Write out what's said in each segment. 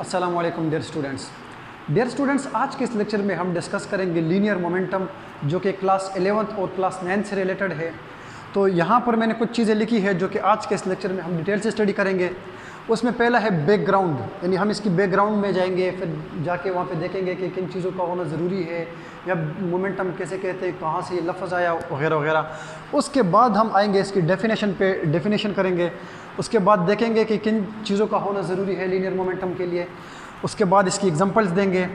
अस्सलाम वालेकुम dear students, आज के इस लेक्चर में हम डिस्कस करेंगे लीनियर मोमेंटम, जो कि क्लास 11th और क्लास 9 से रिलेटेड है। तो यहाँ पर मैंने कुछ चीज़ें लिखी है जो कि आज के इस लेक्चर में हम डिटेल से स्टडी करेंगे। उसमें पहला है बैकग्राउंड, यानी हम इसकी बैकग्राउंड में जाएंगे, फिर जाके वहाँ पे देखेंगे कि किन चीज़ों का होना ज़रूरी है, या मोमेंटम कैसे कहते हैं, कहाँ से ये लफ्ज़ आया, वगैरह वगैरह। उसके बाद हम आएंगे इसकी डेफिनेशन करेंगे। उसके बाद देखेंगे कि किन चीज़ों का होना ज़रूरी है लीनियर मोमेंटम के लिए। उसके बाद इसकी एग्जांपल्स देंगे।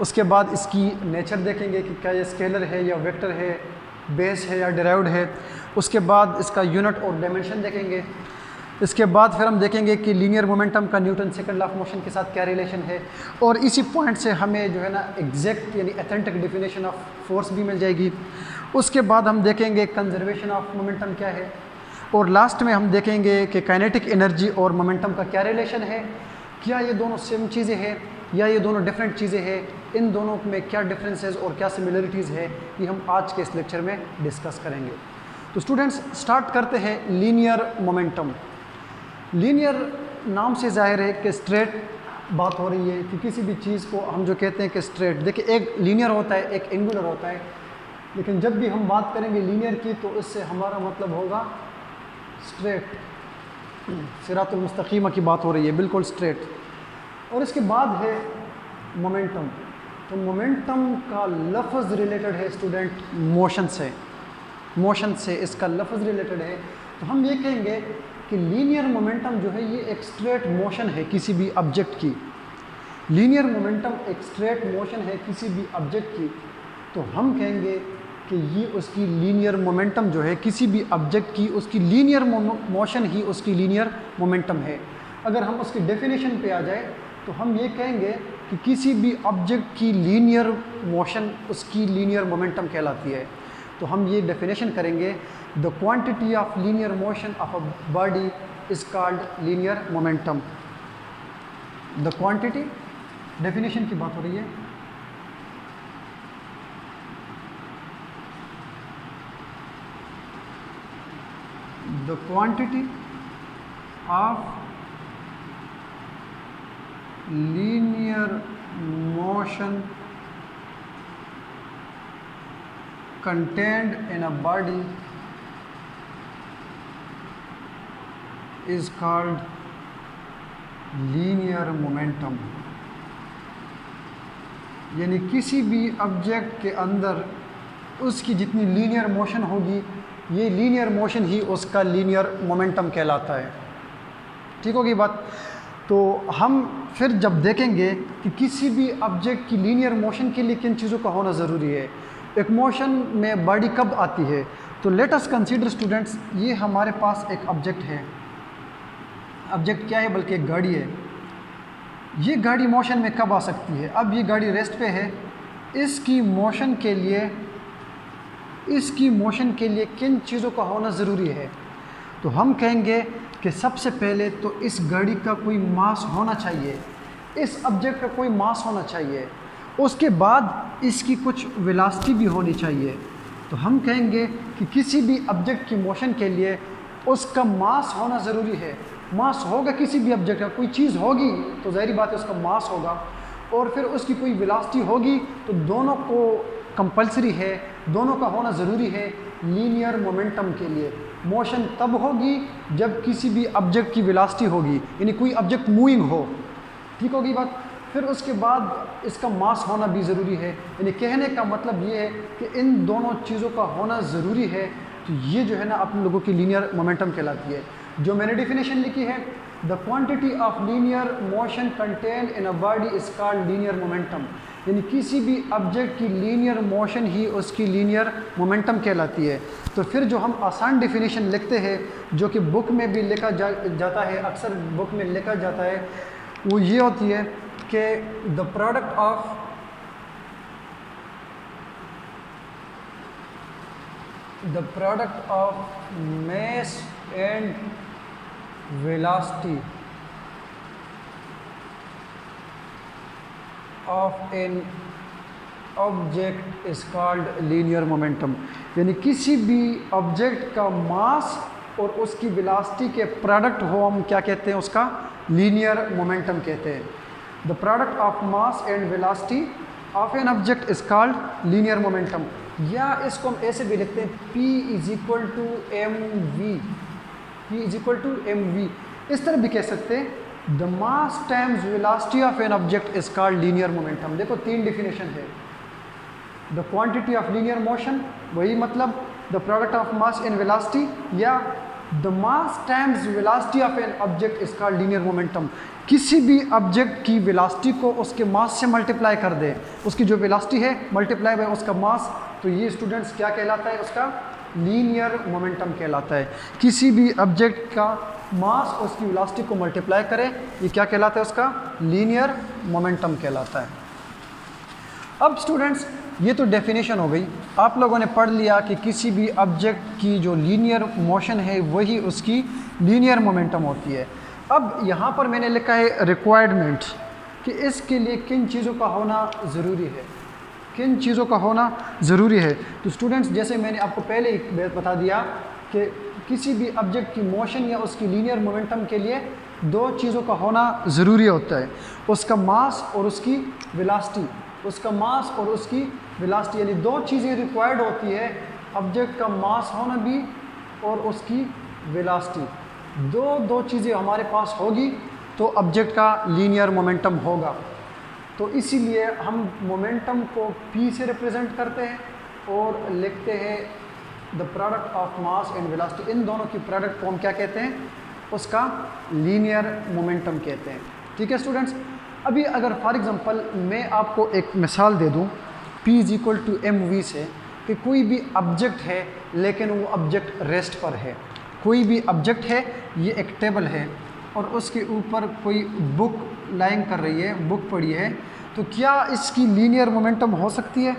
उसके बाद इसकी नेचर देखेंगे कि क्या ये स्केलर है या वेक्टर है, बेस है या डिराइव्ड है। उसके बाद इसका यूनिट और डायमेंशन देखेंगे। इसके बाद फिर हम देखेंगे कि लीनियर मोमेंटम का Newton second law of motion के साथ क्या रिलेशन है। और इसी पॉइंट से हमें जो है ना एग्जैक्ट यानी ऑथेंटिक डेफिनेशन ऑफ फोर्स भी मिल जाएगी। उसके बाद हम देखेंगे कंजर्वेशन ऑफ मोमेंटम क्या है। और लास्ट में हम देखेंगे कि काइनेटिक एनर्जी और मोमेंटम का क्या रिलेशन है, क्या ये दोनों सेम चीज़ें हैं या ये दोनों डिफरेंट चीज़ें हैं, इन दोनों में क्या डिफरेंसेस और क्या सिमिलरिटीज़ है, ये हम आज के इस लेक्चर में डिस्कस करेंगे। तो स्टूडेंट्स, स्टार्ट करते हैं लीनियर मोमेंटम। लीनियर नाम से जाहिर है कि स्ट्रेट बात हो रही है, कि किसी भी चीज़ को हम जो कहते हैं कि स्ट्रेट, देखिए एक लीनियर होता है, एक एंगुलर होता है, लेकिन जब भी हम बात करेंगे लीनियर की तो इससे हमारा मतलब होगा स्ट्रेट, सिरातुल मुस्तकीमा की बात हो रही है, बिल्कुल स्ट्रेट। और इसके बाद है मोमेंटम। तो मोमेंटम का लफ्ज़ रिलेटेड है स्टूडेंट मोशन से इसका लफ्ज़ रिलेटेड है। तो हम ये कहेंगे कि लीनियर मोमेंटम जो है ये एक स्ट्रेट मोशन है किसी भी ऑब्जेक्ट की। लीनियर मोमेंटम एक स्ट्रेट मोशन है किसी भी ऑब्जेक्ट की, तो हम कहेंगे कि ये उसकी लीनियर मोमेंटम जो है किसी भी ऑब्जेक्ट की, उसकी लीनियर मोशन ही उसकी लीनियर मोमेंटम है। अगर हम उसकी डेफिनेशन पे आ जाए तो हम ये कहेंगे कि किसी भी ऑब्जेक्ट की लीनियर मोशन उसकी लीनियर मोमेंटम कहलाती है। तो हम ये डेफिनेशन करेंगे, the quantity of linear motion of a body is called linear momentum. The quantity, definition की बात हो रही है, the quantity of linear motion contained in a body is called linear momentum। यानी किसी भी ऑब्जेक्ट के अंदर उसकी जितनी लीनियर मोशन होगी, ये लीनियर मोशन ही उसका लीनियर मोमेंटम कहलाता है। ठीक होगी बात। तो हम फिर जब देखेंगे कि किसी भी ऑब्जेक्ट की लीनियर मोशन के लिए किन चीज़ों का होना ज़रूरी है, एक मोशन में बॉडी कब आती है, तो लेट अस कंसीडर स्टूडेंट्स, ये हमारे पास एक ऑब्जेक्ट है। ऑब्जेक्ट क्या है, बल्कि एक गाड़ी है। ये गाड़ी मोशन में कब आ सकती है, अब ये गाड़ी रेस्ट पे है, इसकी मोशन के लिए किन चीज़ों का होना ज़रूरी है। तो हम कहेंगे कि सबसे पहले तो इस गाड़ी का कोई मास होना चाहिए, इस ऑब्जेक्ट का कोई मास होना चाहिए। उसके बाद इसकी कुछ वेलोसिटी भी होनी चाहिए। तो हम कहेंगे कि किसी भी ऑब्जेक्ट की मोशन के लिए उसका मास होना ज़रूरी है। मास होगा किसी भी ऑब्जेक्ट का, कोई चीज़ होगी तो ज़ाहिर बात है उसका मास होगा, और फिर उसकी कोई वेलोसिटी होगी, तो दोनों को कंपलसरी है, दोनों का होना ज़रूरी है लीनियर मोमेंटम के लिए। मोशन तब होगी जब किसी भी ऑब्जेक्ट की वेलोसिटी होगी, यानी कोई ऑब्जेक्ट मूविंग हो। ठीक होगी बात। फिर उसके बाद इसका मास होना भी ज़रूरी है, यानी कहने का मतलब ये है कि इन दोनों चीज़ों का होना ज़रूरी है। तो ये जो है ना आप लोगों की लीनियर मोमेंटम कहलाती है। जो मैंने डेफिनेशन लिखी है, the quantity of linear motion contain in a body is called linear momentum. यानी किसी भी ऑब्जेक्ट की लीनियर मोशन ही उसकी लीनियर मोमेंटम कहलाती है। तो फिर जो हम आसान डेफिनेशन लिखते हैं, जो कि बुक में भी लिखा जाता है, अक्सर बुक में लिखा जाता है, वो ये होती है कि the product of mass and velocity of an object is called linear momentum. यानी किसी भी ऑब्जेक्ट का मास और उसकी वेलोसिटी के प्रोडक्ट हो, हम क्या कहते हैं, उसका लीनियर मोमेंटम कहते हैं। The product of mass and velocity of an object is called linear momentum. या इसको हम ऐसे भी लिखते हैं P is equal to M v, P is equal to M v. इस तरह भी कह सकते हैं the mass times velocity of an object is called linear momentum. देखो 3 डिफिनेशन है। The quantity of linear motion, वही मतलब the product of mass and velocity, या the mass times velocity of an object is called linear momentum. किसी भी object की velocity को उसके मास से मल्टीप्लाई कर दे, उसकी जो वेलोसिटी है मल्टीप्लाई बाय उसका मास, तो ये स्टूडेंट्स क्या कहलाता है, उसका लीनियर मोमेंटम कहलाता है। किसी भी ऑब्जेक्ट का मास उसकी वेलोसिटी को मल्टीप्लाई करे, ये क्या कहलाता है, उसका लीनियर मोमेंटम कहलाता है। अब स्टूडेंट्स ये तो डेफिनेशन हो गई, आप लोगों ने पढ़ लिया कि किसी भी ऑब्जेक्ट की जो लीनियर मोशन है वही उसकी लीनियर मोमेंटम होती है। अब यहाँ पर मैंने लिखा है रिक्वायरमेंट, कि इसके लिए किन चीज़ों का होना ज़रूरी है, किन चीज़ों का होना ज़रूरी है। तो स्टूडेंट्स जैसे मैंने आपको पहले ही बता दिया कि किसी भी ऑब्जेक्ट की मोशन या उसकी लीनियर मोमेंटम के लिए 2 चीज़ों का होना ज़रूरी होता है, उसका मास और उसकी वेलोसिटी। उसका मास और उसकी वेलोसिटी यानी 2 चीज़ें रिक्वायर्ड होती है, ऑब्जेक्ट का मास होना भी और उसकी वेलोसिटी। दो चीज़ें हमारे पास होगी तो ऑब्जेक्ट का लीनियर मोमेंटम होगा। तो इसीलिए हम मोमेंटम को P से रिप्रेजेंट करते हैं और लिखते हैं the product of mass and velocity. इन दोनों की प्रोडक्ट को हम क्या कहते हैं, उसका लीनियर मोमेंटम कहते हैं। ठीक है स्टूडेंट्स। अभी अगर फॉर एग्जांपल मैं आपको एक मिसाल दे दूं P is equal to M v से, कि कोई भी ऑब्जेक्ट है लेकिन वो ऑब्जेक्ट रेस्ट पर है। कोई भी ऑब्जेक्ट है, ये एक टेबल है और उसके ऊपर कोई बुक लाइंग कर रही है, बुक पड़ी है, तो क्या इसकी लीनियर मोमेंटम हो सकती है?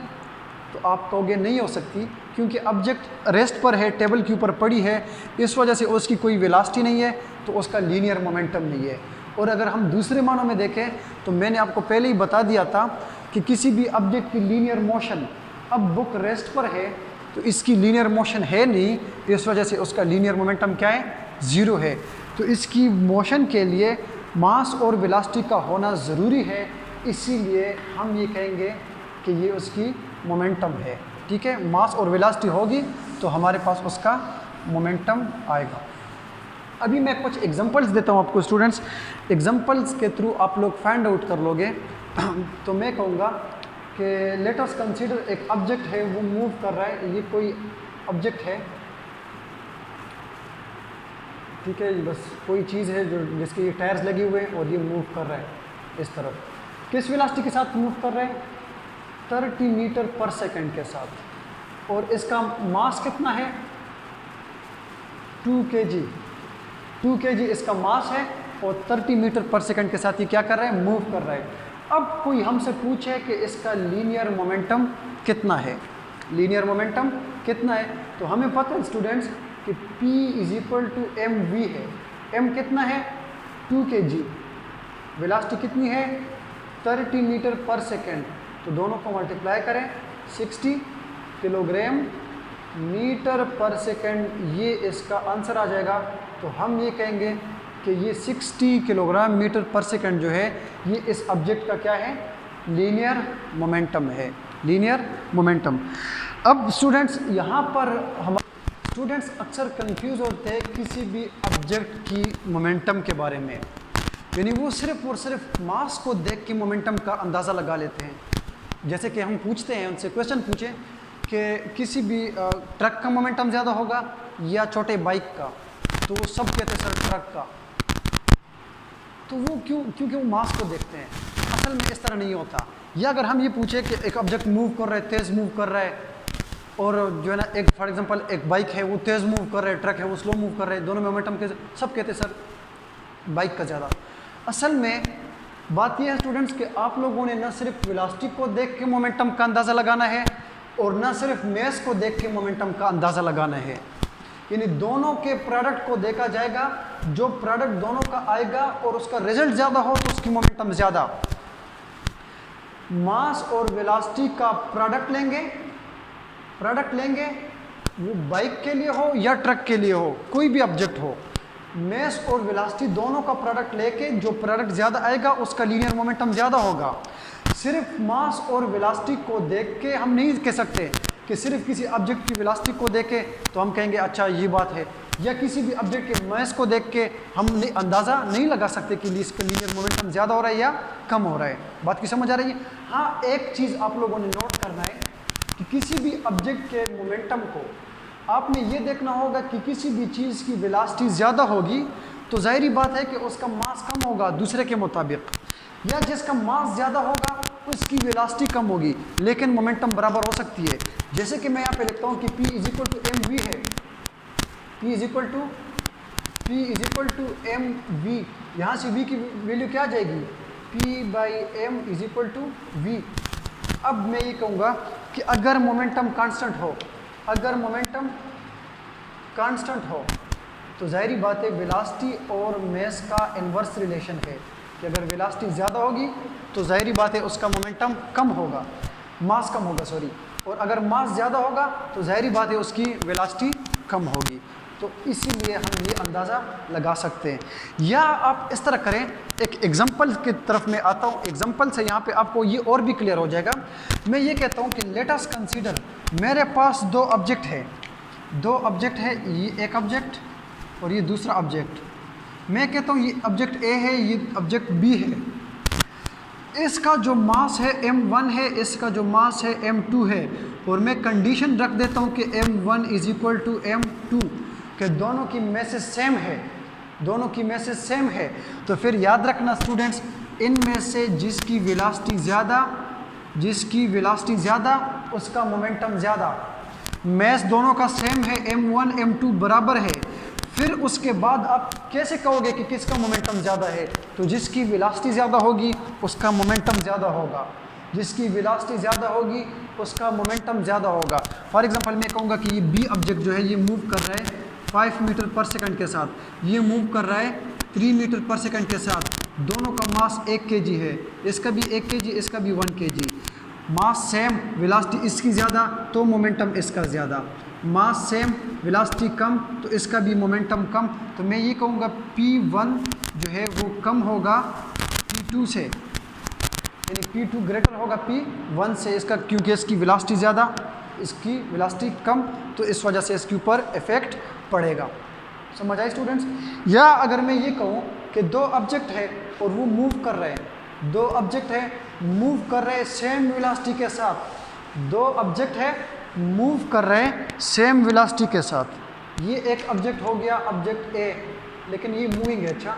तो आप कहोगे नहीं हो सकती, क्योंकि ऑब्जेक्ट रेस्ट पर है, टेबल के ऊपर पड़ी है, इस वजह से उसकी कोई वेलोसिटी नहीं है, तो उसका लीनियर मोमेंटम नहीं है। और अगर हम दूसरे मानों में देखें तो मैंने आपको पहले ही बता दिया था कि किसी भी ऑब्जेक्ट की लीनियर मोशन, अब बुक रेस्ट पर है तो इसकी लीनियर मोशन है नहीं, इस वजह से उसका लीनियर मोमेंटम क्या है, 0 है। तो इसकी मोशन के लिए मास और वेलोसिटी का होना ज़रूरी है, इसीलिए हम ये कहेंगे कि ये उसकी मोमेंटम है। ठीक है, मास और वेलोसिटी होगी तो हमारे पास उसका मोमेंटम आएगा। अभी मैं कुछ एग्जांपल्स देता हूँ आपको स्टूडेंट्स, एग्जांपल्स के थ्रू आप लोग फाइंड आउट कर लोगे। तो मैं कहूँगा कि लेट अस कंसीडर एक ऑब्जेक्ट है, वो मूव कर रहा है, ये कोई ऑब्जेक्ट है, ठीक है, बस कोई चीज़ है जो जिसके ये टायर्स लगे हुए हैं और ये मूव कर रहा है इस तरफ। किस वेलोसिटी के साथ मूव कर रहा है? 30 मीटर पर सेकंड के साथ। और इसका मास कितना है? 2 kg। 2 kg इसका मास है और 30 मीटर पर सेकंड के साथ ये क्या कर रहा है, मूव कर रहा है। अब कोई हमसे पूछे कि इसका लीनियर मोमेंटम कितना है, लीनियर मोमेंटम कितना है, तो हमें पता है स्टूडेंट्स कि P is equal to M v है। m कितना है? 2 kg। वेलोसिटी कितनी है? 30 मीटर पर सेकेंड। तो दोनों को मल्टीप्लाई करें, 60 किलोग्राम मीटर पर सेकेंड, ये इसका आंसर आ जाएगा। तो हम ये कहेंगे कि ये 60 किलोग्राम मीटर पर सेकेंड जो है, ये इस ऑब्जेक्ट का क्या है, लीनियर मोमेंटम है, लीनियर मोमेंटम। अब स्टूडेंट्स यहाँ पर हम स्टूडेंट्स अक्सर कंफ्यूज होते हैं किसी भी ऑब्जेक्ट की मोमेंटम के बारे में, यानी वो सिर्फ और सिर्फ मास को देख के मोमेंटम का अंदाज़ा लगा लेते हैं। जैसे कि हम पूछते हैं उनसे, क्वेश्चन पूछें कि किसी भी ट्रक का मोमेंटम ज़्यादा होगा या छोटे बाइक का, तो वो सब कहते हैं सर ट्रक का। तो वो क्योंकि वो मास को देखते हैं, असल में इस तरह नहीं होता। या अगर हम ये पूछे कि एक ऑब्जेक्ट मूव कर रहा है, तेज़ मूव कर रहा है, और जो है ना एक फॉर एग्जांपल एक बाइक है वो तेज़ मूव कर रहा है, ट्रक है वो स्लो मूव कर रहा है, दोनों मोमेंटम के सब कहते हैं सर बाइक का ज़्यादा। असल में बात यह है स्टूडेंट्स कि आप लोगों ने न सिर्फ वेलोसिटी को देख के मोमेंटम का अंदाज़ा लगाना है और न सिर्फ मास को देख के मोमेंटम का अंदाज़ा लगाना है, यानी दोनों के प्रोडक्ट को देखा जाएगा। जो प्रोडक्ट दोनों का आएगा और उसका रिजल्ट ज़्यादा हो तो उसकी मोमेंटम ज़्यादा। मास और वेलोसिटी का प्रोडक्ट लेंगे, वो बाइक के लिए हो या ट्रक के लिए हो, कोई भी ऑब्जेक्ट हो, मास और वेलोसिटी दोनों का प्रोडक्ट लेके जो प्रोडक्ट ज़्यादा आएगा उसका लीनियर मोमेंटम ज़्यादा होगा। सिर्फ मास और वेलोसिटी को देख के हम नहीं कह सकते कि सिर्फ किसी ऑब्जेक्ट की वेलोसिटी को देख के तो हम कहेंगे अच्छा ये बात है, या किसी भी ऑब्जेक्ट के मास को देख के हम अंदाज़ा नहीं लगा सकते कि इसका लीनियर मोमेंटम ज़्यादा हो रहा है या कम हो रहा है। बात की समझ आ रही है? हाँ, एक चीज़ आप लोगों ने नोट करना है कि किसी भी ऑब्जेक्ट के मोमेंटम को आपने ये देखना होगा कि किसी भी चीज़ की वेलोसिटी ज़्यादा होगी तो जाहिर बात है कि उसका मास कम होगा दूसरे के मुताबिक, या जिसका मास ज़्यादा होगा उसकी वेलोसिटी कम होगी लेकिन मोमेंटम बराबर हो सकती है। जैसे कि मैं यहाँ पे लिखता हूँ कि P is equal to M v है, P is equal to M v, यहाँ से V की वैल्यू क्या आ जाएगी? P by m is equal to v. अब मैं ये कहूँगा कि अगर मोमेंटम कांस्टेंट हो, अगर मोमेंटम कांस्टेंट हो तो जाहिर बात है वेलोसिटी और मास का इन्वर्स रिलेशन है कि अगर वेलोसिटी ज़्यादा होगी तो जाहिर बात है उसका मोमेंटम कम होगा, मास कम होगा सॉरी, और अगर मास ज़्यादा होगा तो जाहिर बात है उसकी वेलोसिटी कम होगी। तो इसीलिए हम ये अंदाज़ा लगा सकते हैं। या आप इस तरह करें, एक एग्जांपल की तरफ मैं आता हूँ, एग्जांपल से यहाँ पे आपको ये और भी क्लियर हो जाएगा। मैं ये कहता हूँ कि लेट अस कंसीडर, मेरे पास दो ऑब्जेक्ट है, ये एक ऑब्जेक्ट और ये दूसरा ऑब्जेक्ट। मैं कहता हूँ ये ऑब्जेक्ट ए है, ये ऑब्जेक्ट बी है। इसका जो मास है m1 है, इसका जो मास है m2 है, और मैं कंडीशन रख देता हूँ कि m1 is equal to m2, कि दोनों की मैसेज सेम है, दोनों की मैसेज सेम है। तो फिर याद रखना स्टूडेंट्स, इनमें से जिसकी वेलोसिटी ज़्यादा उसका मोमेंटम ज़्यादा। मैस दोनों का सेम है, m1 m2 बराबर है। फिर उसके बाद आप कैसे कहोगे कि किसका मोमेंटम ज़्यादा है? तो जिसकी वेलोसिटी ज़्यादा होगी उसका मोमेंटम ज़्यादा होगा, जिसकी वेलोसिटी ज़्यादा होगी उसका मोमेंटम ज़्यादा होगा। फॉर एग्जांपल मैं कहूँगा कि ये बी ऑब्जेक्ट जो है ये मूव कर रहा है 5 मीटर पर सेकंड के साथ, ये मूव कर रहा है 3 मीटर पर सेकंड के साथ। दोनों का मास 1 kg है, इसका भी 1 kg, इसका भी 1 kg। मास सेम, वेलोसिटी इसकी ज़्यादा तो मोमेंटम इसका ज़्यादा। मास सेम, वेलोसिटी कम तो इसका भी मोमेंटम कम। तो मैं ये कहूँगा P1 जो है वो कम होगा P2 से, यानी P2 ग्रेटर होगा P1 से, इसका क्योंकि इसकी वेलोसिटी ज़्यादा, इसकी वेलोसिटी कम, तो इस वजह से इसके ऊपर इफेक्ट पड़ेगा। समझ आई स्टूडेंट्स? या अगर मैं ये कहूँ कि दो ऑब्जेक्ट है और वो मूव कर रहे हैं, दो ऑब्जेक्ट है मूव कर रहे हैं सेम वेलोसिटी के साथ, दो ऑब्जेक्ट है मूव कर रहे हैं सेम वेलोसिटी के साथ। ये एक ऑब्जेक्ट हो गया ऑब्जेक्ट ए, लेकिन ये मूविंग है, अच्छा,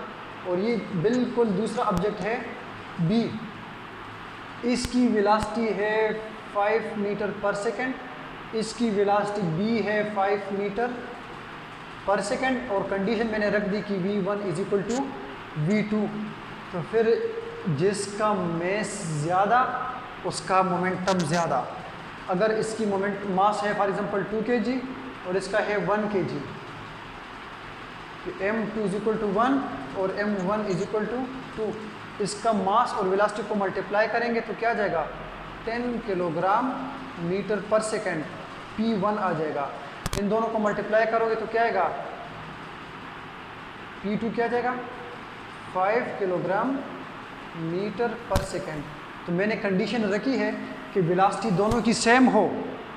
और ये बिल्कुल दूसरा ऑब्जेक्ट है बी, इसकी वेलोसिटी है 5 मीटर पर सेकेंड, इसकी वेलोसिटी बी है 5 मीटर पर सेकेंड, और कंडीशन मैंने रख दी कि v1 is equal to v2। तो फिर जिसका मास ज़्यादा उसका मोमेंटम ज़्यादा। अगर इसकी मास है फॉर एग्जांपल 2 kg और इसका है 1 kg, तो m2 इज इक्वल टू 1 और m1 इज इक्वल टू 2, इसका मास और वेलोसिटी को मल्टीप्लाई करेंगे तो क्या आ जाएगा 10 किलोग्राम मीटर पर सेकेंड, P1 आ जाएगा। इन दोनों को मल्टीप्लाई करोगे तो क्या आएगा P2 क्या आ जाएगा 5 किलोग्राम मीटर पर सेकेंड। तो मैंने कंडीशन रखी है कि वेलोसिटी दोनों की सेम हो,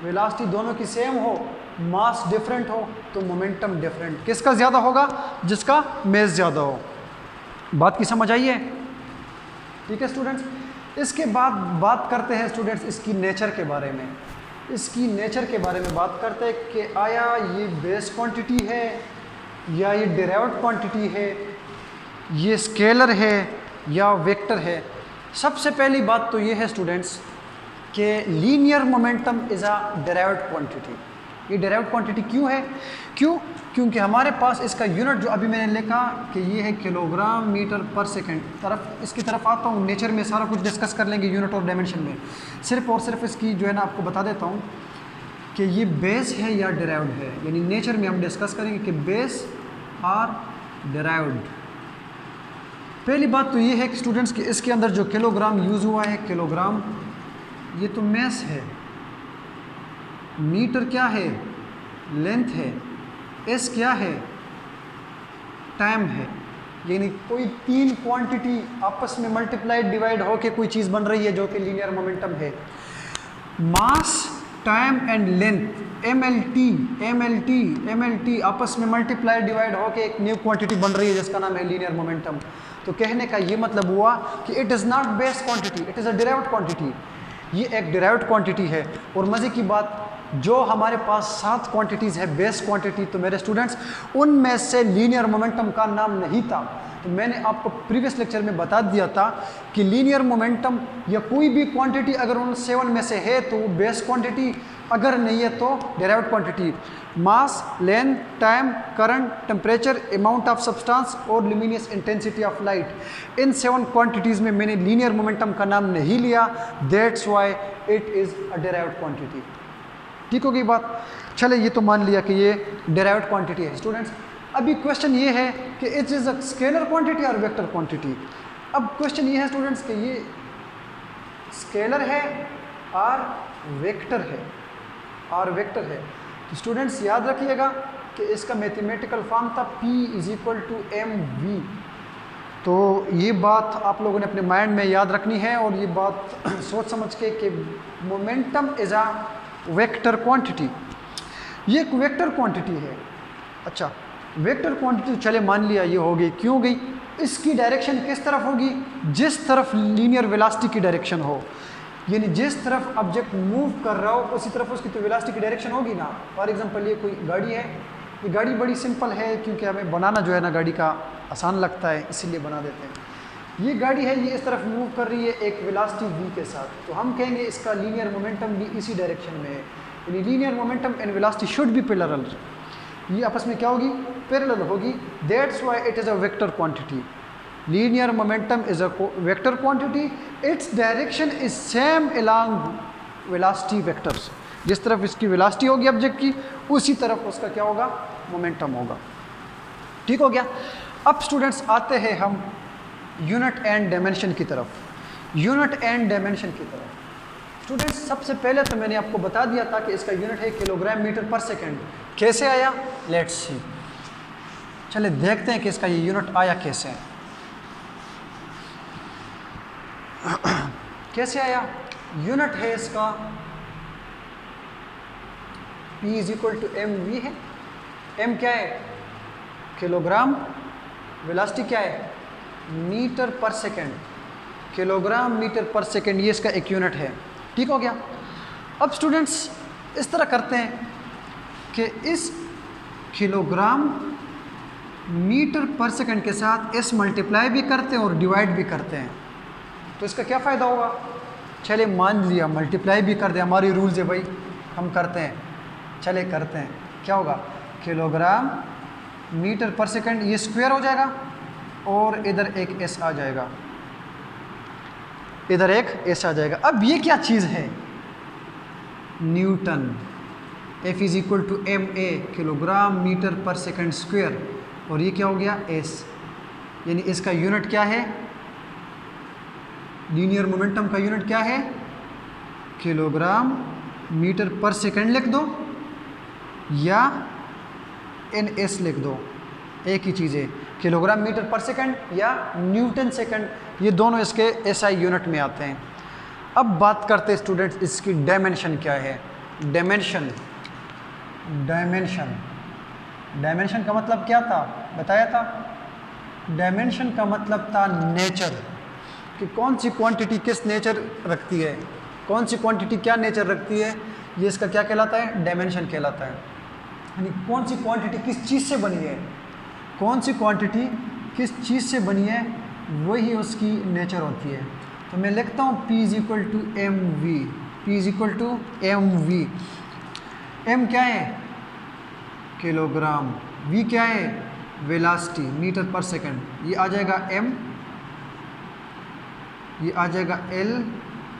वेलोसिटी दोनों की सेम हो, मास डिफरेंट हो तो मोमेंटम डिफरेंट। किसका ज़्यादा होगा? जिसका मास ज़्यादा हो। बात की समझ आई है? ठीक है स्टूडेंट्स, इसके बाद बात करते हैं स्टूडेंट्स इसकी नेचर के बारे में। इसकी नेचर के बारे में बात करते हैं कि आया ये बेस क्वांटिटी है या ये डिराइव्ड क्वांटिटी है, ये स्केलर है या वेक्टर है। सबसे पहली बात तो ये है स्टूडेंट्स कि linear momentum is a derived quantity. ये डिराइव्ड क्वांटिटी क्यों है? क्योंकि हमारे पास इसका यूनिट जो अभी मैंने लिखा कि ये है किलोग्राम मीटर पर सेकंड। इसकी तरफ आता हूँ, नेचर में सारा कुछ डिस्कस कर लेंगे यूनिट और डायमेंशन में। सिर्फ और सिर्फ इसकी जो है ना आपको बता देता हूँ कि ये बेस है या डिराइव्ड है, यानी नेचर में हम डिस्कस करेंगे कि बेस और डिराइव्ड। पहली बात तो ये है कि स्टूडेंट्स कि इसके अंदर जो किलोग्राम यूज़ हुआ है, किलोग्राम ये तो मास है, मीटर क्या है लेंथ है, एस क्या है टाइम है, यानी कोई तीन क्वांटिटी आपस में मल्टीप्लाइड डिवाइड होके कोई चीज़ बन रही है जो कि लीनियर मोमेंटम है। Mass, time and length M L T आपस में मल्टीप्लाई डिवाइड होके एक न्यू क्वांटिटी बन रही है जिसका नाम है लीनियर मोमेंटम। तो कहने का ये मतलब हुआ कि it is not base quantity, it is a derived quantity. ये एक डिराइव्ड क्वांटिटी है। और मज़े की बात, जो हमारे पास 7 क्वांटिटीज़ है बेस क्वांटिटी, तो मेरे स्टूडेंट्स उनमें से लीनियर मोमेंटम का नाम नहीं था। तो मैंने आपको प्रीवियस लेक्चर में बता दिया था कि लीनियर मोमेंटम या कोई भी क्वांटिटी अगर उन 7 में से है तो वो बेस क्वांटिटी, अगर नहीं है तो derived quantity. Mass, length, time, current, temperature, amount of substance और ल्यूमिनस इंटेंसिटी ऑफ लाइट, इन 7 क्वांटिटीज़ में मैंने लीनियर मोमेंटम का नाम नहीं लिया। That's why it is a derived quantity. ठीक हो गई बात। चले, ये तो मान लिया कि ये डिराइव्ड क्वांटिटी है। स्टूडेंट्स अभी क्वेश्चन ये है कि it is a scalar quantity और वेक्टर क्वांटिटी। अब क्वेश्चन ये है स्टूडेंट्स कि ये स्केलर है और वेक्टर है, और वेक्टर है। तो स्टूडेंट्स याद रखिएगा कि इसका मैथमेटिकल फॉर्म था P = mv। तो ये बात आप लोगों ने अपने माइंड में याद रखनी है और ये बात सोच समझ के कि momentum is a vector quantity. ये एक वेक्टर क्वांटिटी है। अच्छा, वेक्टर क्वांटिटी चले मान लिया ये हो गई। क्यों गई? इसकी डायरेक्शन किस तरफ होगी? जिस तरफ लीनियर वेलोसिटी की डायरेक्शन हो, यानी जिस तरफ ऑब्जेक्ट मूव कर रहा हो उसी तरफ उसकी तो वेलोसिटी की डायरेक्शन होगी ना। फॉर एग्जांपल ये कोई गाड़ी है, ये गाड़ी बड़ी सिंपल है क्योंकि हमें बनाना जो है ना गाड़ी का आसान लगता है, इसीलिए बना देते हैं। ये गाड़ी है, ये इस तरफ मूव कर रही है एक वेलोसिटी v के साथ, तो हम कहेंगे इसका लीनियर मोमेंटम भी इसी डायरेक्शन में है। यानी linear momentum and velocity should be parallel. ये आपस में क्या होगी? पैरेलल होगी। That's why it is a vector quantity. Linear momentum is a vector quantity. Its direction is same along velocity vectors. जिस तरफ इसकी वेलोसिटी होगी ऑब्जेक्ट की, उसी तरफ उसका क्या होगा? मोमेंटम होगा। ठीक हो गया। अब स्टूडेंट्स आते हैं हम यूनिट एंड डायमेंशन की तरफ। यूनिट एंड डायमेंशन की तरफ स्टूडेंट्स सबसे पहले तो मैंने आपको बता दिया था कि इसका यूनिट है किलोग्राम मीटर पर सेकेंड। कैसे आया? Let's see. चले देखते हैं कि इसका ये यूनिट आया कैसे। कैसे आया? यूनिट है इसका P = mv है। m क्या है? किलोग्राम। वेलोसिटी क्या है? मीटर पर सेकेंड। किलोग्राम मीटर पर सेकेंड ये इसका एक यूनिट है। ठीक हो गया। अब स्टूडेंट्स इस तरह करते हैं कि इस किलोग्राम मीटर पर सेकेंड के साथ s मल्टीप्लाई भी करते हैं और डिवाइड भी करते हैं। तो इसका क्या फ़ायदा होगा? चले मान लिया मल्टीप्लाई भी कर दे, हमारी रूल्स है भाई, हम करते हैं। चले करते हैं, क्या होगा? किलोग्राम मीटर पर सेकंड, ये स्क्वायर हो जाएगा और इधर एक s आ जाएगा, इधर एक s आ जाएगा। अब ये क्या चीज़ है? Newton. F = ma, kilogram metre per second square, और ये क्या हो गया? s। यानी इसका यूनिट क्या है? लीनियर मोमेंटम का यूनिट क्या है? किलोग्राम मीटर पर सेकंड लिख दो या ns लिख दो, एक ही चीज़ है। किलोग्राम मीटर पर सेकंड या न्यूटन सेकंड, ये दोनों इसके SI यूनिट में आते हैं। अब बात करते हैं स्टूडेंट्स इसकी डायमेंशन क्या है। डायमेंशन डायमेंशन का मतलब क्या था? बताया था। डायमेंशन का मतलब था नेचर, कि कौन सी क्वांटिटी किस नेचर रखती है, कौन सी क्वांटिटी क्या नेचर रखती है, ये इसका क्या कहलाता है? डायमेंशन कहलाता है। यानी कौन सी क्वांटिटी किस चीज़ से बनी है, कौन सी क्वांटिटी किस चीज़ से बनी है, वही उसकी नेचर होती है। तो मैं लिखता हूँ P = mv। P = mv। m क्या है? किलोग्राम। v क्या है? Velocity metre per second. ये आ जाएगा m, ये आ जाएगा l,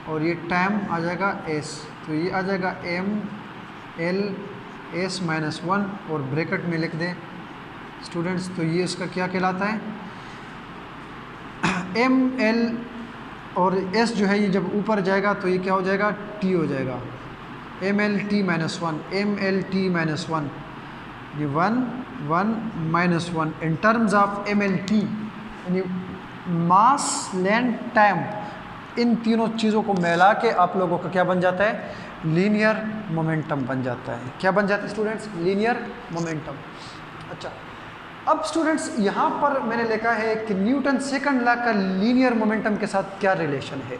और ये टाइम आ जाएगा s। तो ये आ जाएगा m l s - 1 और ब्रैकेट में लिख दें स्टूडेंट्स। तो ये इसका क्या कहलाता है? m l और s जो है ये जब ऊपर जाएगा तो ये क्या हो जाएगा? t हो जाएगा। m l t - 1, m l t - 1 ये 1 1 -1 in terms of m and t, यानी मास, लेंथ, टाइम, इन तीनों चीज़ों को मिला के आप लोगों का क्या बन जाता है, लीनियर मोमेंटम बन जाता है। क्या बन जाता है स्टूडेंट्स, लीनियर मोमेंटम। अच्छा, अब स्टूडेंट्स यहाँ पर मैंने लिखा है कि न्यूटन सेकंड लॉ का लीनियर मोमेंटम के साथ क्या रिलेशन है,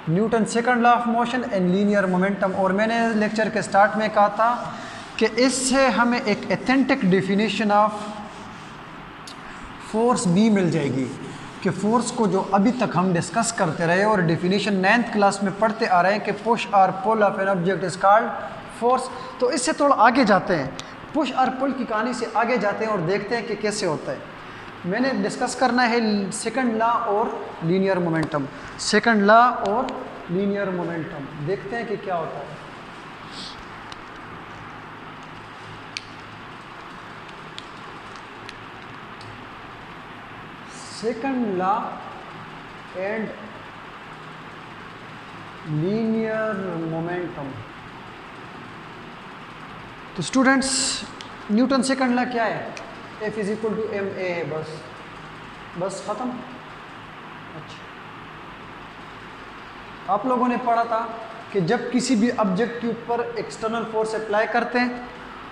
Newton second law of motion and linear momentum. और मैंने लेक्चर के स्टार्ट में कहा था कि इससे हमें एक एथेंटिक डेफिनेशन ऑफ फोर्स भी मिल जाएगी, कि फोर्स को जो अभी तक हम डिस्कस करते रहे और डेफिनेशन 9th क्लास में पढ़ते आ रहे हैं कि पुश और pull of an object is called force. तो इससे थोड़ा आगे जाते हैं, पुश और पुल की कहानी से आगे जाते हैं और देखते हैं कि कैसे होता है। मैंने डिस्कस करना है सेकंड लॉ और लीनियर मोमेंटम, सेकंड लॉ और लीनियर मोमेंटम, देखते हैं कि क्या होता है। Second law and linear momentum. तो स्टूडेंट्स न्यूटन सेकंड लॉ क्या है, F is equal to m a है, बस ख़त्म। अच्छा, आप लोगों ने पढ़ा था कि जब किसी भी ऑब्जेक्ट के ऊपर एक्सटर्नल फोर्स अप्लाई करते हैं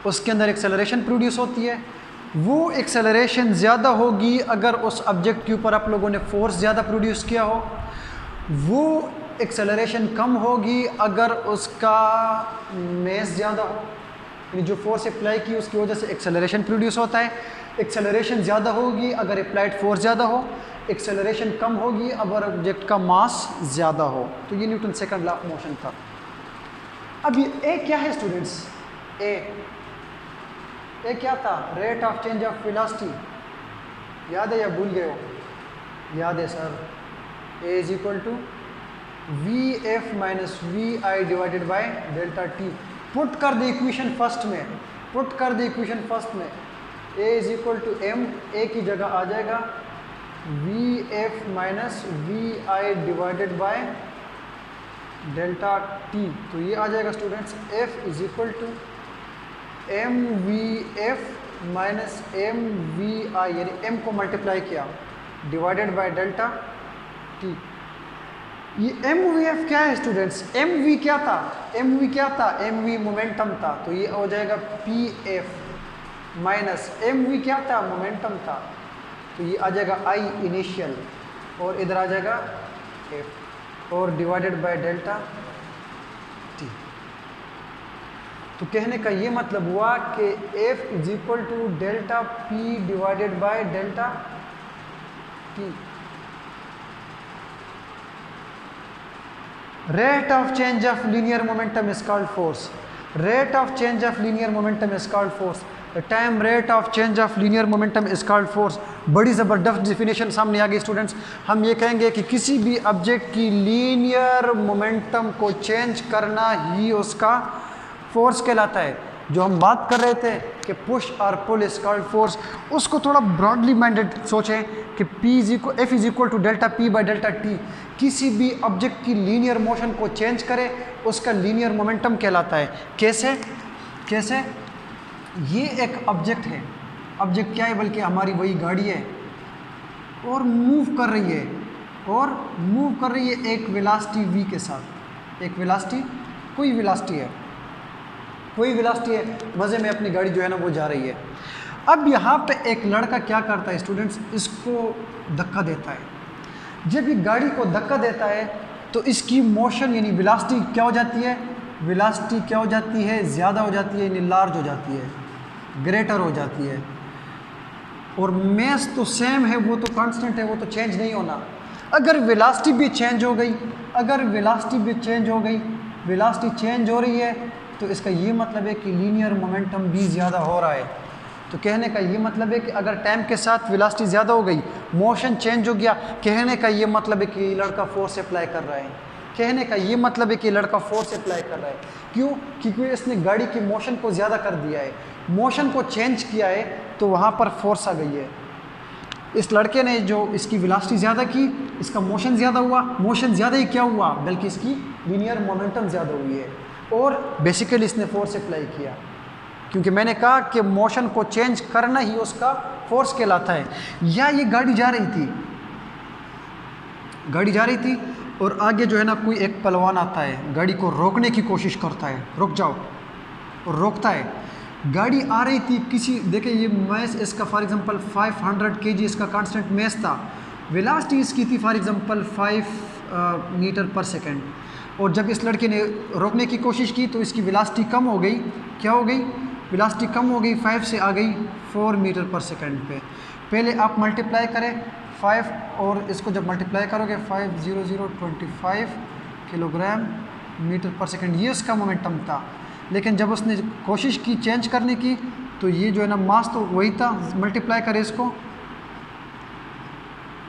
उसके अंदर एक्सेलरेशन प्रोड्यूस होती है। वो एक्सेलरेशन ज़्यादा होगी अगर उस ऑब्जेक्ट के ऊपर आप लोगों ने फोर्स ज़्यादा प्रोड्यूस किया हो, वो एक्सेलरेशन कम होगी अगर उसका मेस ज़्यादा हो, यानी जो फोर्स अप्लाई की उसकी वजह से एक्सेलरेशन प्रोड्यूस होता है। एक्सेलरेशन ज़्यादा होगी अगर अप्लाइड फोर्स ज़्यादा हो, एक्सेलरेशन कम होगी अगर ऑब्जेक्ट का मास ज़्यादा हो। तो ये Newton second law of motion था। अब ये ए क्या है स्टूडेंट्स, ए क्या था, rate of change of velocity, याद है या भूल गए हो, याद है sir, a is equal to v F minus v i divided by delta t. Put कर द इक्वेशन फर्स्ट में, पुट कर द इक्वेशन फर्स्ट में, a is equal to m, a की जगह आ जाएगा v F minus v i divided by delta T. तो ये आ जाएगा students f is equal to M V F minus M V I, यानी एम को मल्टीप्लाई किया डिवाइडेड बाय डेल्टा टी। ये एम वी एफ क्या है स्टूडेंट्स, एम वी क्या था, एम वी क्या था, एम वी मोमेंटम था। तो ये हो जाएगा p F minus M v क्या था, मोमेंटम था। तो ये आ जाएगा आई इनिशियल और इधर आ जाएगा एफ और डिवाइडेड बाय डेल्टा टी। तो कहने का ये मतलब हुआ कि f is equal to delta p divided by delta t. Rate of change of linear momentum is called force. Rate of change of linear momentum is called force. The time rate of change of linear momentum is called force. बड़ी ज़बरदस्त definition सामने आ गई students. हम ये कहेंगे कि किसी भी ऑब्जेक्ट की लीनियर मोमेंटम को चेंज करना ही उसका फोर्स कहलाता है। जो हम बात कर रहे थे कि पुश और पुल इज कॉल्ड फोर्स, उसको थोड़ा ब्रॉडली माइंडेड सोचें कि f is equal to delta p by delta t. किसी भी ऑब्जेक्ट की लीनियर मोशन को चेंज करे उसका लीनियर मोमेंटम कहलाता है। कैसे कैसे, ये एक ऑब्जेक्ट है, ऑब्जेक्ट क्या है बल्कि हमारी वही गाड़ी है और मूव कर रही है, और मूव कर रही है एक वेलोसिटी v के साथ। एक वेलोसिटी, कोई वेलोसिटी है, कोई वेलोसिटी है, मज़े में अपनी गाड़ी जो है ना वो जा रही है। अब यहाँ पे एक लड़का क्या करता है स्टूडेंट्स, इसको धक्का देता है। जब ये गाड़ी को धक्का देता है तो इसकी मोशन यानी वेलोसिटी क्या हो जाती है, वेलोसिटी क्या हो जाती है, ज़्यादा हो जाती है, यानी लार्ज हो जाती है, ग्रेटर हो जाती है। और मेस तो सेम है, वो तो कांस्टेंट है, वो तो चेंज नहीं होना। अगर वेलोसिटी भी चेंज हो गई, अगर वेलोसिटी भी चेंज हो गई, वेलोसिटी चेंज हो रही है तो इसका ये मतलब है कि लीनियर मोमेंटम भी ज़्यादा हो रहा है। तो कहने का ये मतलब है कि अगर टाइम के साथ वेलोसिटी ज़्यादा हो गई, मोशन चेंज हो गया, कहने का ये मतलब है कि लड़का फोर्स अप्लाई कर रहा है। कहने का ये मतलब है कि लड़का फोर्स अप्लाई कर रहा है। क्यों? क्योंकि इसने गाड़ी की मोशन को ज़्यादा कर दिया है, मोशन को चेंज किया है, तो वहाँ पर फोर्स आ गई है। इस लड़के ने जो इसकी वेलोसिटी ज़्यादा की, इसका मोशन ज़्यादा हुआ, मोशन ज़्यादा ही क्या हुआ बल्कि इसकी लीनियर मोमेंटम ज़्यादा हुई है, और बेसिकली इसने फोर्स अप्लाई किया। क्योंकि मैंने कहा कि मोशन को चेंज करना ही उसका फोर्स कहलाता है। या ये गाड़ी जा रही थी और आगे जो है ना कोई एक पहलवान आता है, गाड़ी को रोकने की कोशिश करता है, रुक जाओ, और रोकता है। गाड़ी आ रही थी किसी, देखिए ये मैस इसका फॉर एग्जांपल 500 kg इसका कांस्टेंट मैस था, वेलोसिटी इसकी थी for example 5 metre per second, और जब इस लड़के ने रोकने की कोशिश की तो इसकी वेलोसिटी कम हो गई। क्या हो गई? वेलोसिटी कम हो गई, 5 से आ गई 4 मीटर पर सेकंड पे। पहले आप मल्टीप्लाई करें 5 और इसको जब मल्टीप्लाई करोगे 50025 किलोग्राम मीटर पर सेकंड, ये उसका मोमेंटम था। लेकिन जब उसने कोशिश की चेंज करने की तो ये जो है ना मास तो वही था, मल्टीप्लाई करें इसको,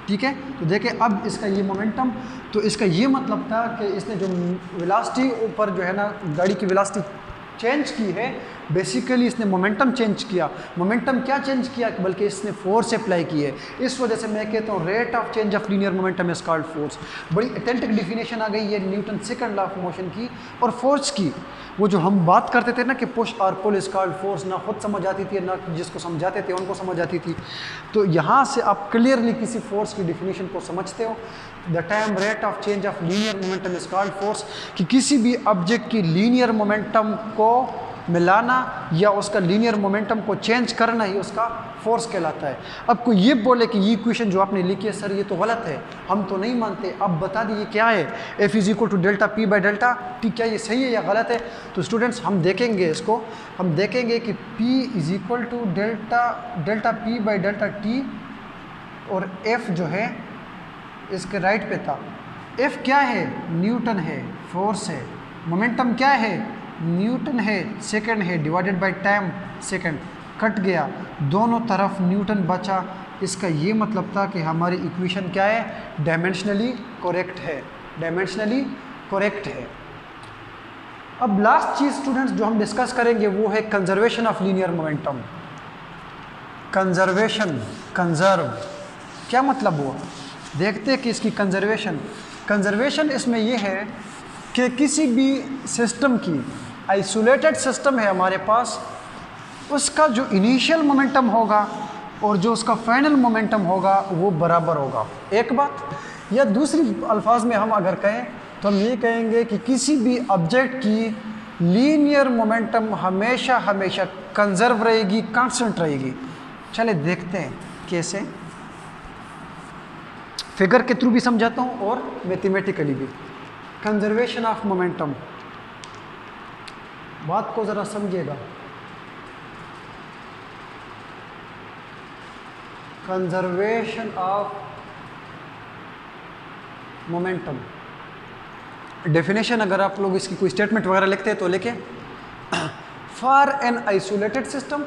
ठीक है। तो देखें अब इसका ये मोमेंटम, तो इसका ये मतलब था कि इसने जो वेलोसिटी ऊपर जो है ना गाड़ी की वेलोसिटी चेंज की है, बेसिकली इसने मोमेंटम चेंज किया। मोमेंटम क्या चेंज किया? बल्कि इसने फोर्स अप्लाई की है। इस वजह से मैं कहता हूँ rate of change of linear momentum is called force. बड़ी अथेंटिक डेफिनेशन आ गई है Newton second law of motion की और फोर्स की। वो जो हम बात करते थे ना कि पुश और पुल इज कॉल्ड फोर्स, ना खुद समझ आती थी ना जिसको समझाते थे उनको समझ आती थी। तो यहाँ से आप क्लियरली किसी फोर्स की डेफिनेशन को समझते हो। The time rate of change of linear momentum is called force, कि किसी भी ऑब्जेक्ट की लीनियर मोमेंटम को मिलाना या उसका लीनियर मोमेंटम को चेंज करना ही उसका फोर्स कहलाता है। अब कोई ये बोले कि ये इक्वेशन जो आपने लिखी है सर ये तो गलत है, हम तो नहीं मानते, अब बता दीजिए क्या है, F is equal to delta p by delta t, क्या ये सही है या गलत है? तो स्टूडेंट्स हम देखेंगे इसको, हम देखेंगे कि P is equal to delta p by delta t, और F जो है इसके राइट पे था। F क्या है? न्यूटन है, फोर्स है। मोमेंटम क्या है? न्यूटन है, सेकंड है, divided by time second, cut गया, दोनों तरफ न्यूटन बचा। इसका ये मतलब था कि हमारी इक्वेशन क्या है? डायमेंशनली करेक्ट है, डायमेंशनली करेक्ट है। अब लास्ट चीज़ स्टूडेंट्स जो हम डिस्कस करेंगे वो है conservation of linear momentum. Conserve क्या मतलब हुआ? देखते हैं कि इसकी कंजर्वेशन इसमें यह है कि किसी भी सिस्टम की, आइसोलेटेड सिस्टम है हमारे पास, उसका जो इनिशियल मोमेंटम होगा और जो उसका फाइनल मोमेंटम होगा वो बराबर होगा, एक बात। या दूसरी अल्फाज में हम अगर कहें तो हम ये कहेंगे कि किसी भी ऑब्जेक्ट की लीनियर मोमेंटम हमेशा कंजर्व रहेगी, कांस्टेंट रहेगी। चले देखते हैं कैसे, फिगर के थ्रू भी समझाता हूँ और मैथमेटिकली भी। कंजर्वेशन ऑफ मोमेंटम, बात को ज़रा समझिएगा। कंजर्वेशन ऑफ मोमेंटम, डेफिनेशन अगर आप लोग इसकी कोई स्टेटमेंट वगैरह लिखते हैं तो लिखे, for an isolated system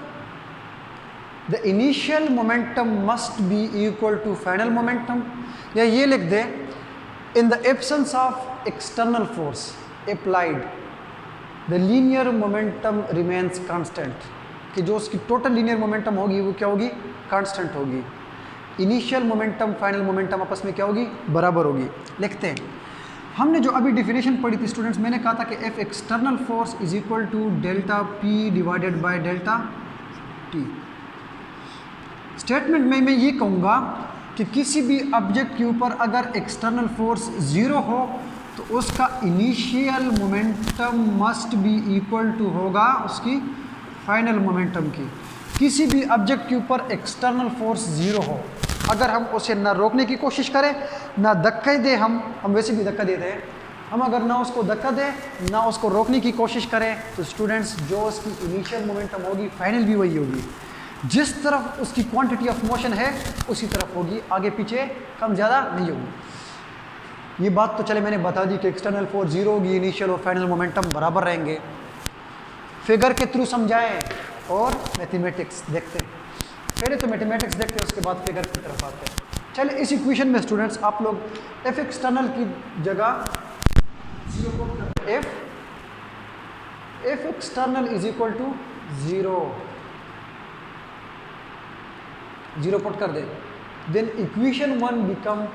the initial momentum must be equal to final momentum, या ये लिख दे in the absence of external force applied the linear momentum remains constant, कि जो उसकी टोटल लीनियर मोमेंटम होगी वो क्या होगी? कांस्टेंट होगी। इनिशियल मोमेंटम फाइनल मोमेंटम आपस में क्या होगी? बराबर होगी। लिखते हैं, हमने जो अभी डेफिनेशन पढ़ी थी स्टूडेंट्स, मैंने कहा था कि F external force is equal to delta P divided by delta T। Statement में मैं ये कहूँगा कि किसी भी ऑब्जेक्ट के ऊपर अगर एक्सटर्नल फोर्स ज़ीरो हो तो उसका initial momentum must be equal to होगा उसकी फाइनल मोमेंटम की। किसी भी ऑब्जेक्ट के ऊपर एक्सटर्नल फोर्स ज़ीरो हो, अगर हम उसे ना रोकने की कोशिश करें ना धक्का दे, हम वैसे भी धक्का देते हैं, हम अगर ना उसको धक्का दें ना उसको रोकने की कोशिश करें तो स्टूडेंट्स जो उसकी इनिशियल मोमेंटम होगी फाइनल भी वही होगी। जिस तरफ उसकी क्वांटिटी ऑफ मोशन है उसी तरफ होगी, आगे पीछे कम ज़्यादा नहीं होगी। ये बात तो चले मैंने बता दी कि एक्सटर्नल फोर्स जीरो होगी, इनिशियल और फाइनल मोमेंटम बराबर रहेंगे। फिगर के थ्रू समझाएं और मैथमेटिक्स देखते हैं। पहले तो मैथमेटिक्स देखते हैं उसके बाद फिगर की तरफ आते हैं। चले इस इक्वेशन में स्टूडेंट्स आप लोग एफ एक्सटर्नल की जगह F external is equal to zero put कर दे, then equation 1 become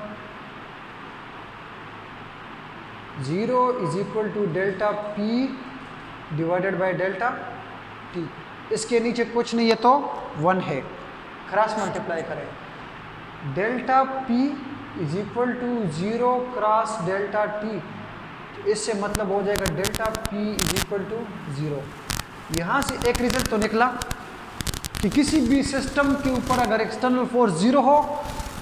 0 is equal to delta P divided by delta T। इसके नीचे कुछ नहीं है तो 1 है, क्रॉस मल्टीप्लाई करें, delta P is equal to 0 cross delta T, तो इससे मतलब हो जाएगा delta P is equal to 0। यहाँ से एक रिजल्ट तो निकला कि किसी भी सिस्टम के ऊपर अगर एक्सटर्नल फोर्स 0 हो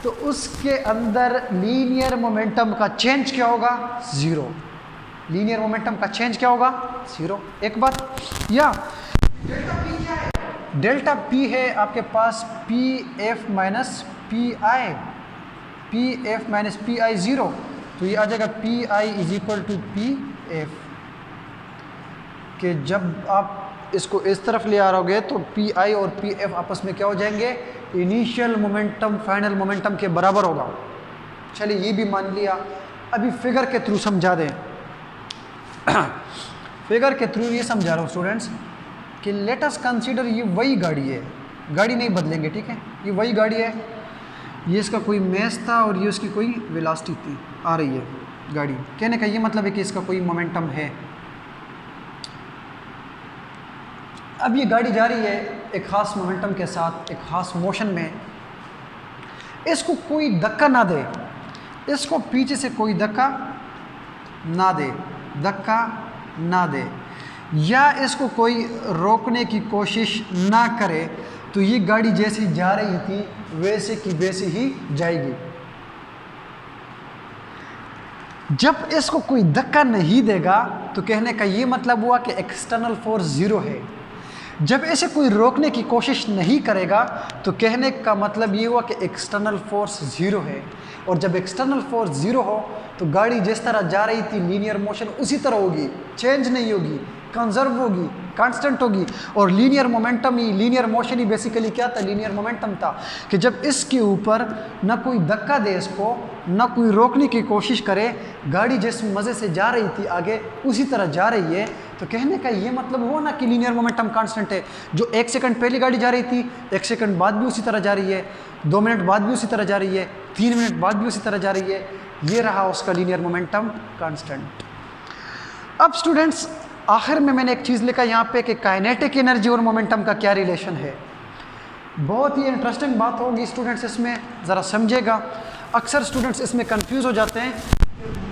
तो उसके अंदर लीनियर मोमेंटम का चेंज क्या होगा, 0। लीनियर मोमेंटम का चेंज क्या होगा, 0। एक बात, या डेल्टा पी क्या है, डेल्टा पी है आपके पास P F minus P I, P F minus P I 0, तो ये आ जाएगा P I is equal to P F, कि जब आप इसको इस तरफ ले आ रहोगे तो पी आई और पी एफ आपस में क्या हो जाएंगे, इनिशियल मोमेंटम फाइनल मोमेंटम के बराबर होगा। चलिए ये भी मान लिया, अभी फिगर के थ्रू समझा दें। फिगर के थ्रू ये समझा रहा हूँ स्टूडेंट्स कि लेट अस कंसीडर ये वही गाड़ी है, गाड़ी नहीं बदलेंगे, ठीक है, ये वही गाड़ी है, ये इसका कोई मैस था और ये उसकी कोई वेलोसिटी थी, आ रही है गाड़ी, कहने का ये मतलब है कि इसका कोई मोमेंटम है। अब ये गाड़ी जा रही है एक ख़ास मोमेंटम के साथ, एक ख़ास मोशन में, इसको कोई धक्का ना दे, इसको पीछे से कोई धक्का ना दे, धक्का ना दे, या इसको कोई रोकने की कोशिश ना करे, तो ये गाड़ी जैसी जा रही थी वैसे की वैसी ही जाएगी। जब इसको कोई धक्का नहीं देगा तो कहने का ये मतलब हुआ कि एक्सटर्नल फोर्स 0 है। जब ऐसे कोई रोकने की कोशिश नहीं करेगा तो कहने का मतलब ये हुआ कि एक्सटर्नल फोर्स 0 है। और जब एक्सटर्नल फोर्स 0 हो तो गाड़ी जिस तरह जा रही थी लीनियर मोशन उसी तरह होगी, चेंज नहीं होगी, कंजर्व होगी, कांस्टेंट होगी। और लीनियर मोमेंटम ही, लीनियर मोशन ही बेसिकली क्या था, लीनियर मोमेंटम था कि जब इसके ऊपर ना कोई धक्का दे इसको, ना कोई रोकने की कोशिश करे, गाड़ी जिस मज़े से जा रही थी आगे उसी तरह जा रही है, तो कहने का ये मतलब हुआ ना कि लीनियर मोमेंटम कांस्टेंट है। जो 1 सेकंड पहले गाड़ी जा रही थी 1 सेकंड बाद भी उसी तरह जा रही है, 2 मिनट बाद भी उसी तरह जा रही है, 3 मिनट बाद भी उसी तरह जा रही है, ये रहा उसका लीनियर मोमेंटम कांस्टेंट। अब स्टूडेंट्स आखिर में मैंने एक चीज़ लिखा यहाँ पे कि काइनेटिक एनर्जी और मोमेंटम का क्या रिलेशन है। बहुत ही इंटरेस्टिंग बात होगी स्टूडेंट्स, इसमें ज़रा समझिएगा। अक्सर स्टूडेंट्स इसमें कंफ्यूज हो जाते हैं।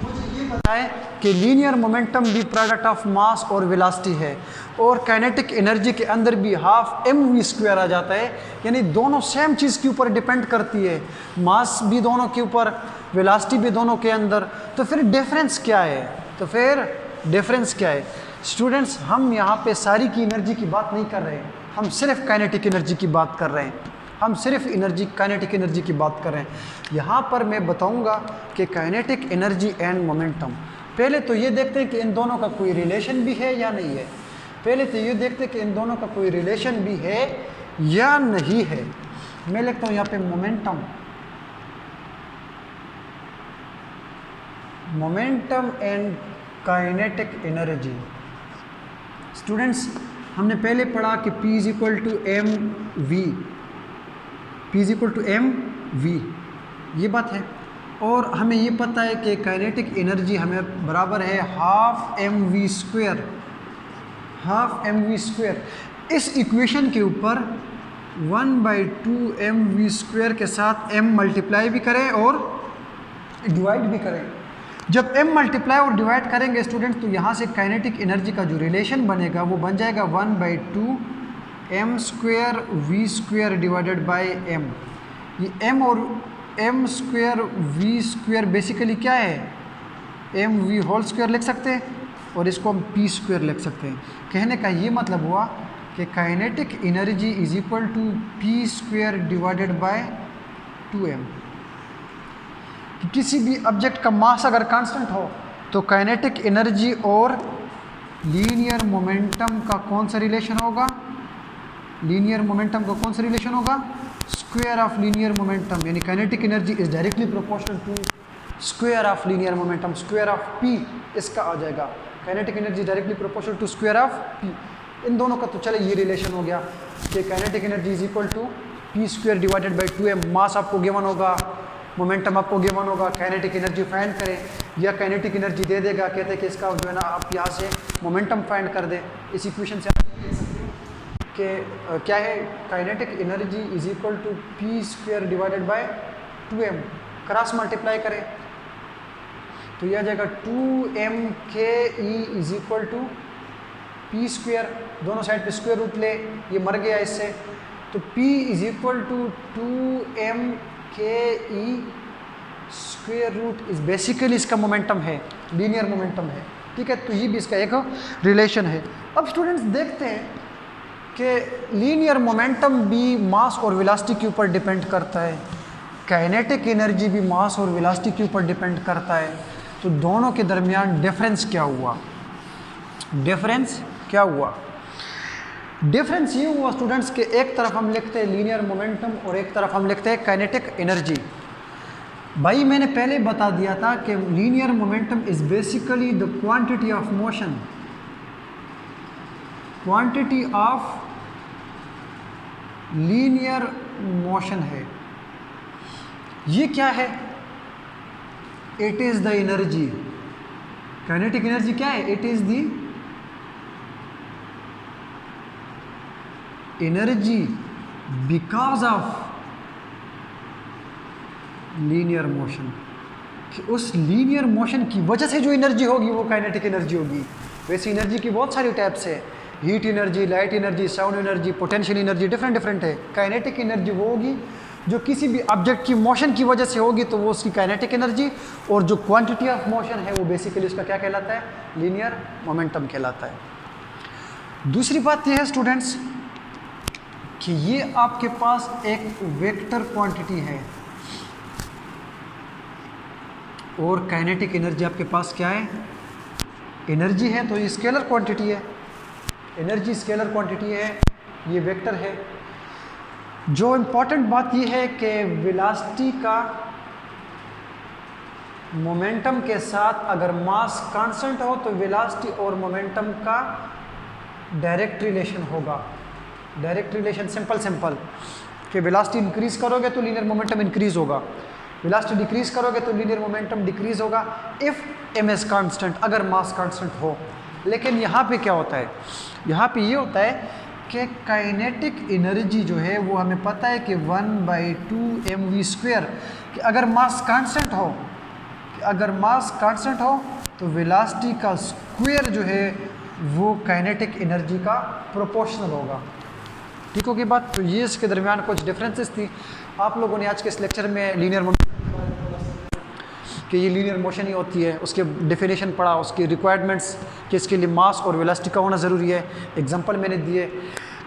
मुझे ये बताएं कि लीनियर मोमेंटम भी प्रोडक्ट ऑफ मास और वेलोसिटी है, और काइनेटिक एनर्जी के अंदर भी हाफ mv² आ जाता है, यानी दोनों सेम चीज़ के ऊपर डिपेंड करती है, मास भी दोनों के ऊपर, वेलोसिटी भी दोनों के अंदर। तो फिर डिफरेंस क्या है, तो फिर डिफरेंस क्या है स्टूडेंट्स? हम यहाँ पे सारी की एनर्जी की बात नहीं कर रहे हैं, हम सिर्फ काइनेटिक एनर्जी की बात कर रहे हैं, हम सिर्फ काइनेटिक एनर्जी की बात कर रहे हैं। यहाँ पर मैं बताऊँगा कि काइनेटिक एनर्जी एंड मोमेंटम, पहले तो ये देखते हैं कि इन दोनों का कोई रिलेशन भी है या नहीं है। पहले तो ये देखते हैं कि इन दोनों का कोई रिलेशन भी है या नहीं है। मैं लिखता हूँ यहाँ पे momentum and kinetic energy. Students हमने पहले पढ़ा कि P is equal to M v, P is equal to M v, ये बात है। और हमें ये पता है कि काइनेटिक एनर्जी हमें बराबर है हाफ mv², हाफ mv²। इस इक्वेशन के ऊपर 1/2 mv² के साथ m मल्टीप्लाई भी करें और डिवाइड भी करें। जब m मल्टीप्लाई और डिवाइड करेंगे स्टूडेंट्स तो यहाँ से काइनेटिक एनर्जी का जो रिलेशन बनेगा वो बन जाएगा 1/2 m² v² divided by m। ये m और m² v² बेसिकली क्या है, mv² लिख सकते हैं और इसको हम p² लिख सकते हैं। कहने का ये मतलब हुआ कि kinetic energy is equal to p² divided by 2m। कि किसी भी ऑब्जेक्ट का मास अगर कांस्टेंट हो तो काइनेटिक एनर्जी और लीनियर मोमेंटम का कौन सा रिलेशन होगा, लीनियर मोमेंटम का कौन सा रिलेशन होगा, स्क्वायर ऑफ लीनियर मोमेंटम, यानी kinetic energy is directly proportional to square of linear momentum, square of p इसका आ जाएगा। Kinetic energy directly proportional to square of p। इन दोनों का तो चले ये रिलेशन हो गया कि kinetic energy is equal to p² divided by 2m। Mass आपको गिवन होगा, मोमेंटम आपको गिवन होगा, काइनेटिक एनर्जी फाइंड करें या काइनेटिक एनर्जी दे देगा, कहते हैं कि इसका जो है ना आप यहाँ से मोमेंटम फाइंड कर दें। इस इक्वेशन से आप देख सकते हो कि क्या है, kinetic energy is equal to p square divided by 2m, cross multiply करें तो यह आ जाएगा 2mke is equal to p square, दोनों साइड पे स्क्वायर रूट ले, ये मर गया इससे, तो p is equal to 2mke square root is basically इसका मोमेंटम है, लीनियर मोमेंटम है, ठीक है। तो ये भी इसका एक रिलेशन है। अब स्टूडेंट्स देखते हैं कि लीनियर मोमेंटम भी मास और वेलोसिटी के ऊपर डिपेंड करता है, काइनेटिक एनर्जी भी मास और वेलोसिटी के ऊपर डिपेंड करता है, तो दोनों के दरमियान डिफरेंस क्या हुआ? डिफरेंस क्या हुआ? डिफरेंस ये हुआ स्टूडेंट्स कि एक तरफ हम लिखते हैं लीनियर मोमेंटम और एक तरफ हम लिखते हैं काइनेटिक एनर्जी। भाई मैंने पहले बता दिया था कि linear momentum is basically the quantity of motion, quantity of linear motion है। ये क्या है? It is the energy. Kinetic energy क्या है? It is the energy because of linear motion, कि उस लीनियर मोशन की वजह से जो एनर्जी होगी वो काइनेटिक एनर्जी होगी। वैसे एनर्जी की बहुत सारी टाइप्स है, heat energy, light energy, sound energy, potential energy, different है। काइनेटिक एनर्जी वो होगी जो किसी भी ऑब्जेक्ट की मोशन की वजह से होगी, तो वो उसकी काइनेटिक एनर्जी, और जो क्वांटिटी ऑफ मोशन है वो बेसिकली उसका क्या कहलाता है? लीनियर मोमेंटम कहलाता है। दूसरी बात यह है स्टूडेंट्स कि ये आपके पास एक वेक्टर क्वांटिटी है और काइनेटिक एनर्जी आपके पास क्या है? एनर्जी है, तो ये स्केलर क्वांटिटी है, एनर्जी स्केलर क्वांटिटी है, ये वेक्टर है। जो इम्पोर्टेंट बात ये है कि वेलोसिटी का मोमेंटम के साथ अगर मास कांस्टेंट हो तो वेलोसिटी और मोमेंटम का डायरेक्ट रिलेशन होगा। डायरेक्ट रिलेशन सिंपल कि वेलोसिटी इंक्रीज करोगे तो लीनियर मोमेंटम इंक्रीज होगा, वेलोसिटी डिक्रीज करोगे तो लीनियर मोमेंटम डिक्रीज होगा इफ़ m इज कांस्टेंट, अगर मास कांस्टेंट हो। लेकिन यहाँ पे क्या होता है? यहाँ पे ये होता है कि काइनेटिक एनर्जी जो है वो हमें पता है कि 1/2 mv², कि अगर मास कांस्टेंट हो, तो वेलोसिटी का स्क्वायर जो है वो काइनेटिक एनर्जी का प्रोपोर्शनल होगा। ठीक होगी बात? तो ये इसके दरमियान कुछ डिफरेंसेस थी। आप लोगों ने आज के इस लेक्चर में लीनियर मोशन कि ये लीनियर मोशन ही होती है, उसके डेफिनेशन पढ़ा, उसकी रिक्वायरमेंट्स कि इसके लिए मास और वेलोसिटी का होना ज़रूरी है, एग्जांपल मैंने दिए।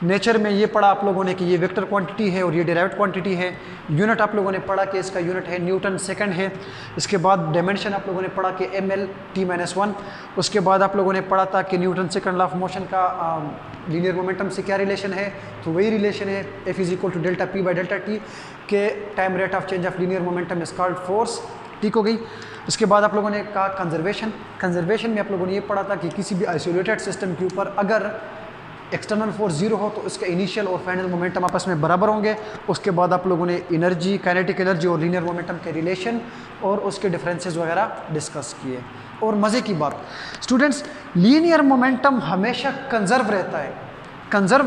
नेचर में ये पढ़ा आप लोगों ने कि ये वेक्टर क्वांटिटी है और ये डेराइव्ड क्वांटिटी है। यूनिट आप लोगों ने पढ़ा कि इसका यूनिट है न्यूटन सेकंड है। इसके बाद डायमेंशन आप लोगों ने पढ़ा कि ml/t-1। उसके बाद आप लोगों ने पढ़ा था कि Newton second law of motion का लीनियर मोमेंटम से क्या रिलेशन है, तो वही रिलेशन है F is equal to delta P by delta T के time rate of change of linear momentum is called force. ठीक हो गई? उसके बाद आप लोगों ने कहा कंजर्वेशन में आप लोगों ने ये पढ़ा था कि किसी भी आइसोलेटेड सिस्टम के ऊपर अगर एक्सटर्नल फोर्स 0 हो तो उसका इनिशियल और फाइनल मोमेंटम आपस में बराबर होंगे। उसके बाद आप लोगों ने एनर्जी, काइनेटिक एनर्जी और लीनियर मोमेंटम के रिलेशन और उसके डिफरेंसेस वगैरह डिस्कस किए। और मज़े की बात स्टूडेंट्स, लीनियर मोमेंटम हमेशा कंजर्व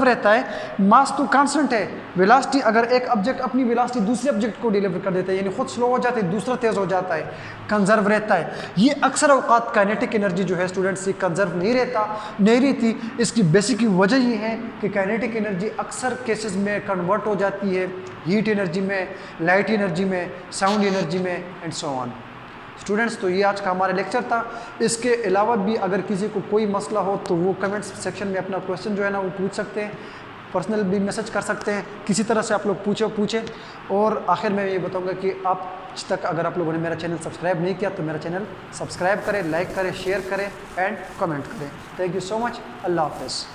रहता है, मास तो कांस्टेंट है। वेलोसिटी, अगर एक ऑब्जेक्ट अपनी वेलोसिटी दूसरे ऑब्जेक्ट को डिलीवर कर देता है, यानी खुद स्लो हो जाता है, दूसरा तेज़ हो जाता है, कंजर्व रहता है। ये अक्सर औकात काइनेटिक एनर्जी जो है स्टूडेंट्स, ये कंजर्व नहीं रहती। इसकी बेसिक वजह ये है कि काइनेटिक एनर्जी अक्सर केसेस में कन्वर्ट हो जाती है हीट एनर्जी में, लाइट एनर्जी में, साउंड एनर्जी में एंड सो ऑन। स्टूडेंट्स, तो ये आज का हमारा लेक्चर था। इसके अलावा भी अगर किसी को कोई मसला हो तो वो कमेंट्स सेक्शन में अपना क्वेश्चन जो है ना वो पूछ सकते हैं, पर्सनल भी मैसेज कर सकते हैं, किसी तरह से आप लोग पूछें। और आखिर में ये बताऊंगा कि आज तक अगर आप लोगों ने मेरा चैनल सब्सक्राइब नहीं किया तो मेरा चैनल सब्सक्राइब करें, लाइक करें, शेयर करें एंड कमेंट करें। Thank you so much. अल्लाह हाफ़िज़।